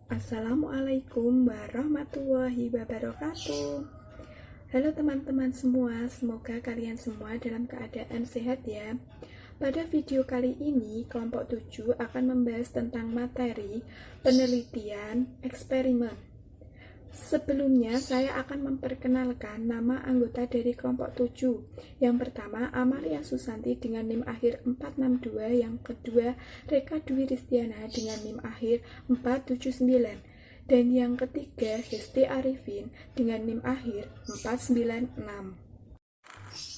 Assalamualaikum warahmatullahi wabarakatuh. Halo teman-teman semua, semoga kalian semua dalam keadaan sehat ya. Pada video kali ini, kelompok 7 akan membahas tentang materi penelitian eksperimen. Sebelumnya, saya akan memperkenalkan nama anggota dari kelompok 7. Yang pertama, Amalia Susanti dengan NIM akhir 462. Yang kedua, Reka Dwi Ristiana dengan NIM akhir 479. Dan yang ketiga, Hesti Arifin dengan NIM akhir 496.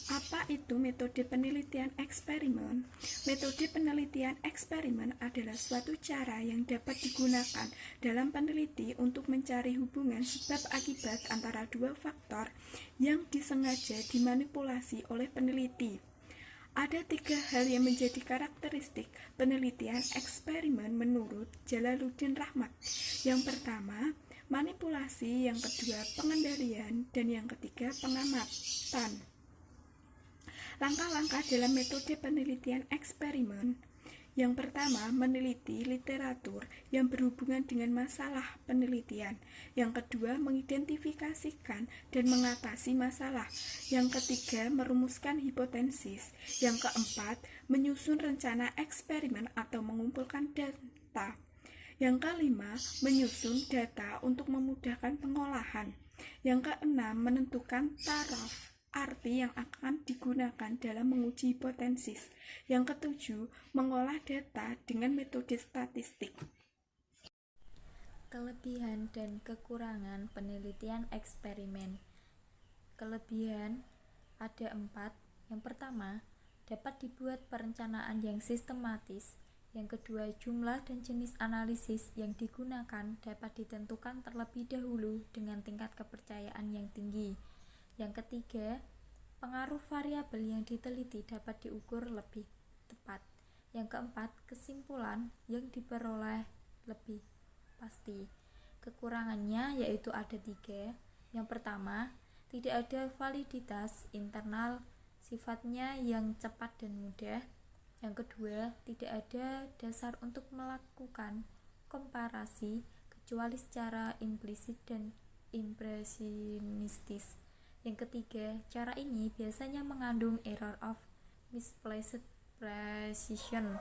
Apa itu metode penelitian eksperimen? Metode penelitian eksperimen adalah suatu cara yang dapat digunakan dalam peneliti untuk mencari hubungan sebab akibat antara dua faktor yang disengaja dimanipulasi oleh peneliti. Ada tiga hal yang menjadi karakteristik penelitian eksperimen menurut Jalaluddin Rahmat. Yang pertama, manipulasi, yang kedua, pengendalian, dan yang ketiga, pengamatan. Langkah-langkah dalam metode penelitian eksperimen. Yang pertama, meneliti literatur yang berhubungan dengan masalah penelitian. Yang kedua, mengidentifikasikan dan mengatasi masalah. Yang ketiga, merumuskan hipotesis. Yang keempat, menyusun rencana eksperimen atau mengumpulkan data. Yang kelima, menyusun data untuk memudahkan pengolahan. Yang keenam, menentukan taraf arti yang akan digunakan dalam menguji hipotesis. Yang ketujuh, mengolah data dengan metode statistik. Kelebihan dan kekurangan penelitian eksperimen. Kelebihan ada 4. Yang pertama, dapat dibuat perencanaan yang sistematis. Yang kedua, jumlah dan jenis analisis yang digunakan dapat ditentukan terlebih dahulu dengan tingkat kepercayaan yang tinggi. Yang ketiga, pengaruh variabel yang diteliti dapat diukur lebih tepat. Yang keempat, kesimpulan yang diperoleh lebih pasti. Kekurangannya yaitu ada 3. Yang pertama, tidak ada validitas internal, sifatnya yang cepat dan mudah. Yang kedua, tidak ada dasar untuk melakukan komparasi kecuali secara implisit dan impresionistis. Yang ketiga, cara ini biasanya mengandung error of misplaced precision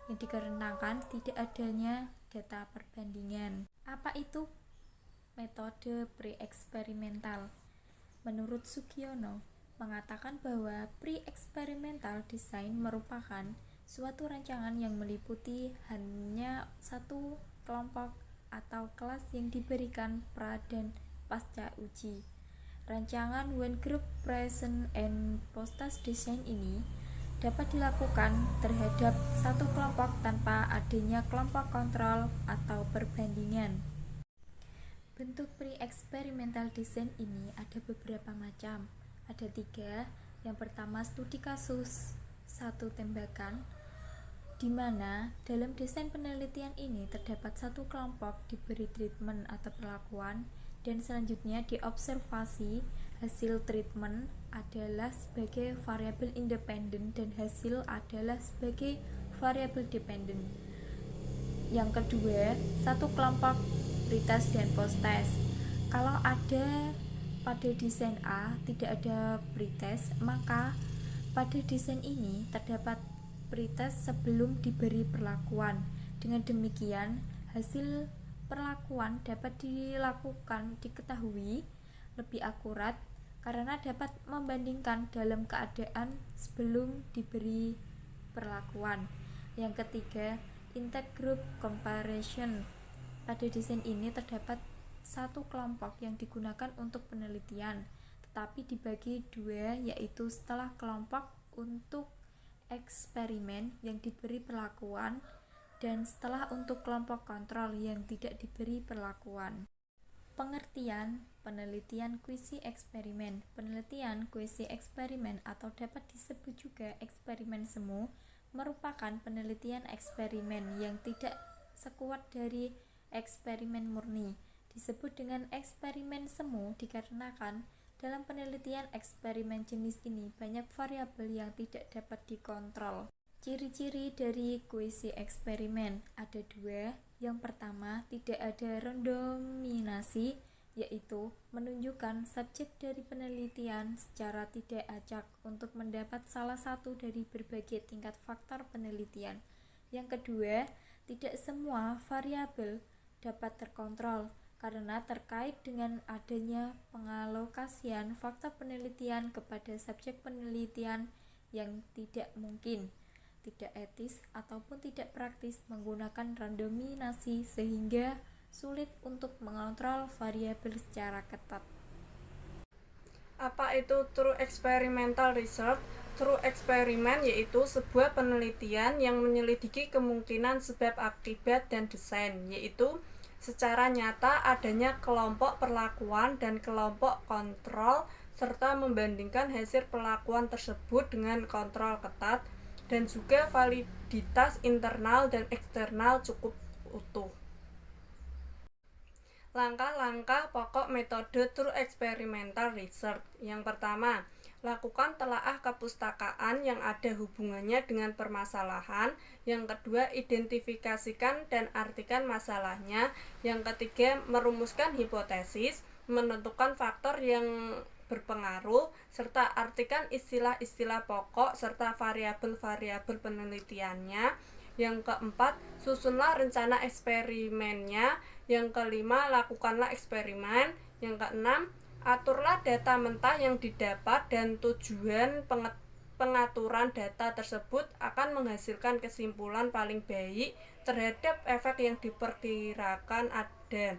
yang dikarenakan tidak adanya data perbandingan. Apa itu metode pre-eksperimental? Menurut Sugiono, mengatakan bahwa pre-eksperimental design merupakan suatu rancangan yang meliputi hanya satu kelompok atau kelas yang diberikan pra dan pasca uji. Rancangan when group present and post design ini dapat dilakukan terhadap satu kelompok tanpa adanya kelompok kontrol atau perbandingan. Bentuk pre-experimental design ini ada beberapa macam. Ada 3. Yang pertama, studi kasus satu tembakan, di mana dalam desain penelitian ini terdapat satu kelompok diberi treatment atau perlakuan, dan selanjutnya diobservasi hasil treatment adalah sebagai variabel independen dan hasil adalah sebagai variabel dependen. Yang kedua, satu kelompok pretest dan post-test. Kalau ada pada desain A tidak ada pretest, maka pada desain ini terdapat pretest sebelum diberi perlakuan. Dengan demikian, hasil perlakuan dapat diketahui lebih akurat karena dapat membandingkan dalam keadaan sebelum diberi perlakuan. Yang ketiga, intergroup comparison. Pada desain ini terdapat satu kelompok yang digunakan untuk penelitian, tetapi dibagi 2, yaitu setelah kelompok untuk eksperimen yang diberi perlakuan dan setelah untuk kelompok kontrol yang tidak diberi perlakuan. Pengertian penelitian kuisi eksperimen. Penelitian kuisi eksperimen atau dapat disebut juga eksperimen semu merupakan penelitian eksperimen yang tidak sekuat dari eksperimen murni. Disebut dengan eksperimen semu dikarenakan dalam penelitian eksperimen jenis ini banyak variabel yang tidak dapat dikontrol. Ciri-ciri dari kuisi eksperimen ada 2. Yang pertama, tidak ada randomisasi, yaitu menunjukkan subjek dari penelitian secara tidak acak untuk mendapat salah satu dari berbagai tingkat faktor penelitian. Yang kedua, tidak semua variabel dapat terkontrol karena terkait dengan adanya pengalokasian faktor penelitian kepada subjek penelitian yang tidak mungkin, tidak etis, ataupun tidak praktis menggunakan randomisasi sehingga sulit untuk mengontrol variabel secara ketat. Apa itu true experimental research? True experiment yaitu sebuah penelitian yang menyelidiki kemungkinan sebab akibat dan desain, yaitu secara nyata adanya kelompok perlakuan dan kelompok kontrol serta membandingkan hasil perlakuan tersebut dengan kontrol ketat dan juga validitas internal dan eksternal cukup utuh. Langkah-langkah pokok metode true experimental research. Yang pertama, lakukan telaah kepustakaan yang ada hubungannya dengan permasalahan. Yang kedua, identifikasikan dan artikan masalahnya. Yang ketiga, merumuskan hipotesis, menentukan faktor yang berpengaruh, serta artikan istilah-istilah pokok serta variabel-variabel penelitiannya. Yang keempat, susunlah rencana eksperimennya. Yang kelima, lakukanlah eksperimen. Yang keenam, aturlah data mentah yang didapat dan tujuan pengaturan data tersebut akan menghasilkan kesimpulan paling baik terhadap efek yang diperkirakan ada.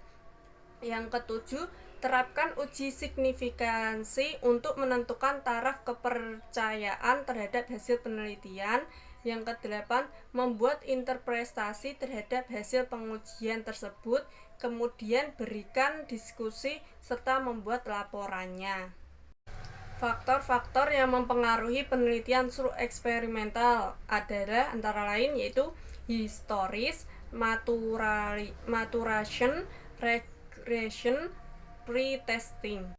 Yang ketujuh, terapkan uji signifikansi untuk menentukan taraf kepercayaan terhadap hasil penelitian. Yang kedelapan, membuat interpretasi terhadap hasil pengujian tersebut, kemudian berikan diskusi serta membuat laporannya. Faktor-faktor yang mempengaruhi penelitian true experimental adalah antara lain yaitu historis, maturation, regression, pre-testing.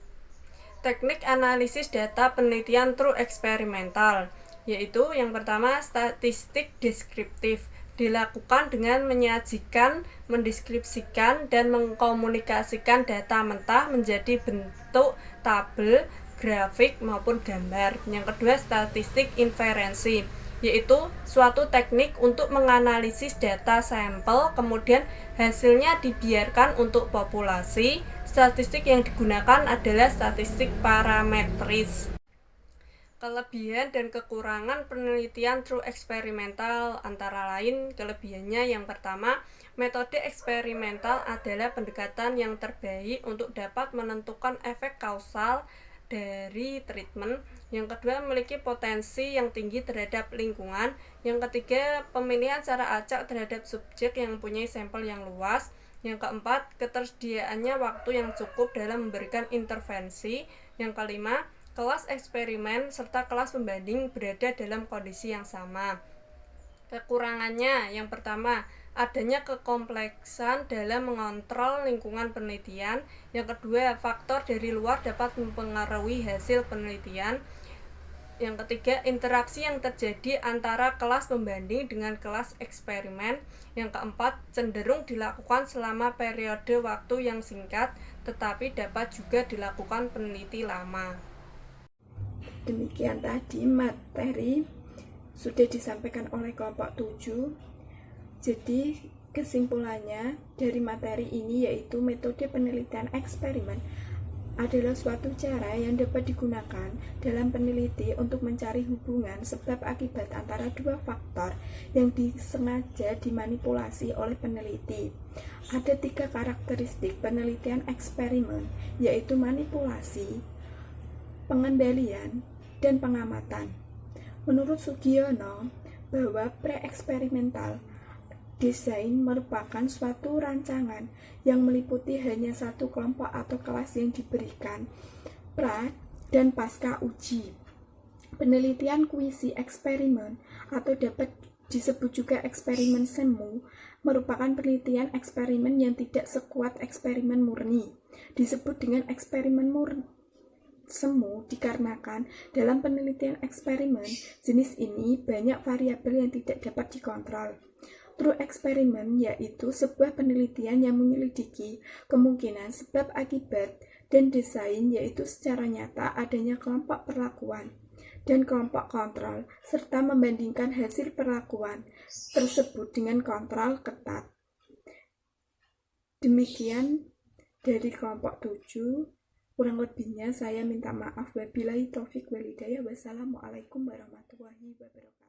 Teknik analisis data penelitian true experimental yaitu yang pertama, statistik deskriptif, dilakukan dengan menyajikan, mendeskripsikan, dan mengkomunikasikan data mentah menjadi bentuk tabel, grafik, maupun gambar. Yang kedua, statistik inferensi, yaitu suatu teknik untuk menganalisis data sampel, kemudian hasilnya dibiarkan untuk populasi. Statistik yang digunakan adalah statistik parametris. Kelebihan dan kekurangan penelitian true eksperimental antara lain kelebihannya yang pertama, metode eksperimental adalah pendekatan yang terbaik untuk dapat menentukan efek kausal dari treatment. Yang kedua, memiliki potensi yang tinggi terhadap lingkungan. Yang ketiga, pemilihan secara acak terhadap subjek yang mempunyai sampel yang luas. Yang keempat, ketersediaannya waktu yang cukup dalam memberikan intervensi. Yang kelima, kelas eksperimen serta kelas pembanding berada dalam kondisi yang sama. Kekurangannya, yang pertama, adanya kekompleksan dalam mengontrol lingkungan penelitian. Yang kedua, faktor dari luar dapat mempengaruhi hasil penelitian. Yang ketiga, interaksi yang terjadi antara kelas pembanding dengan kelas eksperimen. Yang keempat, cenderung dilakukan selama periode waktu yang singkat, tetapi dapat juga dilakukan peneliti lama. Demikian tadi materi sudah disampaikan oleh kelompok 7. Jadi kesimpulannya dari materi ini yaitu metode penelitian eksperimen adalah suatu cara yang dapat digunakan dalam peneliti untuk mencari hubungan sebab akibat antara dua faktor yang disengaja dimanipulasi oleh peneliti. Ada 3 karakteristik penelitian eksperimen, yaitu manipulasi, pengendalian, dan pengamatan. Menurut Sugiono, bahwa pre-eksperimental desain merupakan suatu rancangan yang meliputi hanya satu kelompok atau kelas yang diberikan pra dan pasca uji. Penelitian kuisi eksperimen atau dapat disebut juga eksperimen semu merupakan penelitian eksperimen yang tidak sekuat eksperimen murni. Disebut dengan eksperimen semu dikarenakan dalam penelitian eksperimen jenis ini banyak variabel yang tidak dapat dikontrol. True experiment yaitu sebuah penelitian yang menyelidiki kemungkinan sebab akibat, dan desain yaitu secara nyata adanya kelompok perlakuan dan kelompok kontrol, serta membandingkan hasil perlakuan tersebut dengan kontrol ketat. Demikian dari kelompok 7. Kurang lebihnya saya minta maaf. Wabillahi taufik walhidayah. Wassalamualaikum warahmatullahi wabarakatuh.